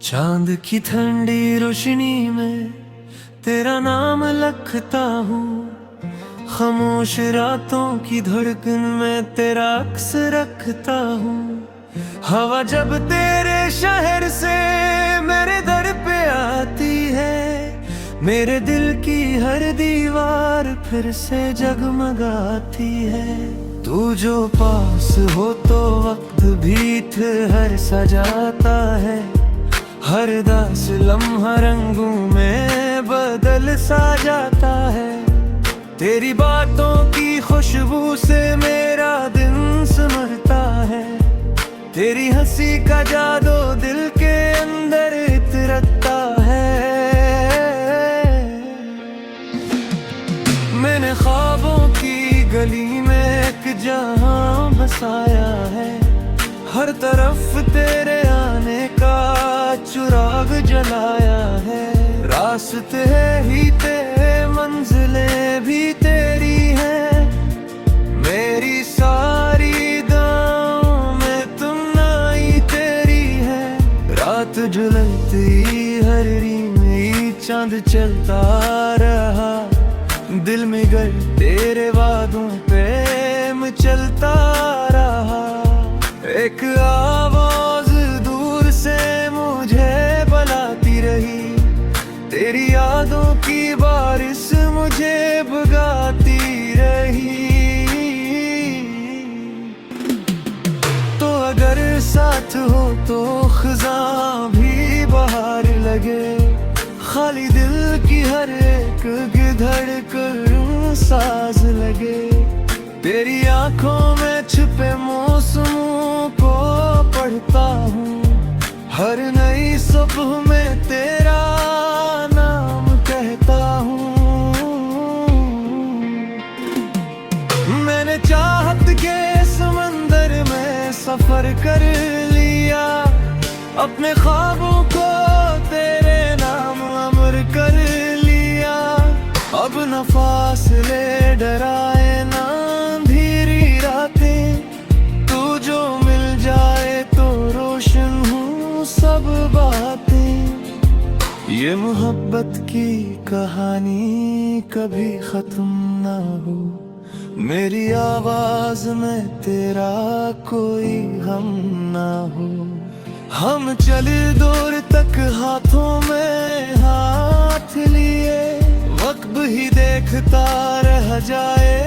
चांद की ठंडी रोशनी में तेरा नाम लिखता हूँ, खामोश रातों की धड़कन में तेरा अक्स रखता हूँ। हवा जब तेरे शहर से मेरे दर पे आती है, मेरे दिल की हर दीवार फिर से जगमगाती है। तू जो पास हो तो वक्त भी ठहर सा जाता है, हर दास लम्हा रंगों में बदल सा जाता है। तेरी बातों की खुशबू से मेरा दिन सिमरता है, तेरी हंसी का जादू दिल के अंदर इतरता है। मैंने ख्वाबों की गली में एक जहां बसाया है, हर तरफ तेरे आने का चुराग जलाया है। रास्ते ही तेरे मंजिलें भी तेरी हैं, मेरी सारी दांव में तुमनाई तेरी है। रात झुलती हरी में चांद चलता रहा, दिल में गर तेरे वादों पे चलता रहा। एक आवाज दूर से मुझे बुलाती रही, तेरी यादों की बारिश मुझे भगाती रही। तो अगर साथ हो तो खज़ां भी बाहर लगे, खाली दिल की हर एक धड़कन साज लगे। तेरी आंखों में छुपे मौसमों को पढ़ता हूँ, हर नई सुबह में तेरा नाम कहता हूँ। मैंने चाहत के समंदर में सफर कर लिया, अपने ख्वाबों को तेरे नाम अमर कर लिया। अब न फासले डराए ना अंधेरी रातें, तू जो मिल जाए तो रोशन हूँ सब बातें। ये मोहब्बत की कहानी कभी खत्म ना हो, मेरी आवाज में तेरा कोई गम ना हो। हम चले दूर तक हाथों में हाथ लिए, वक्त ही देखता रह जाए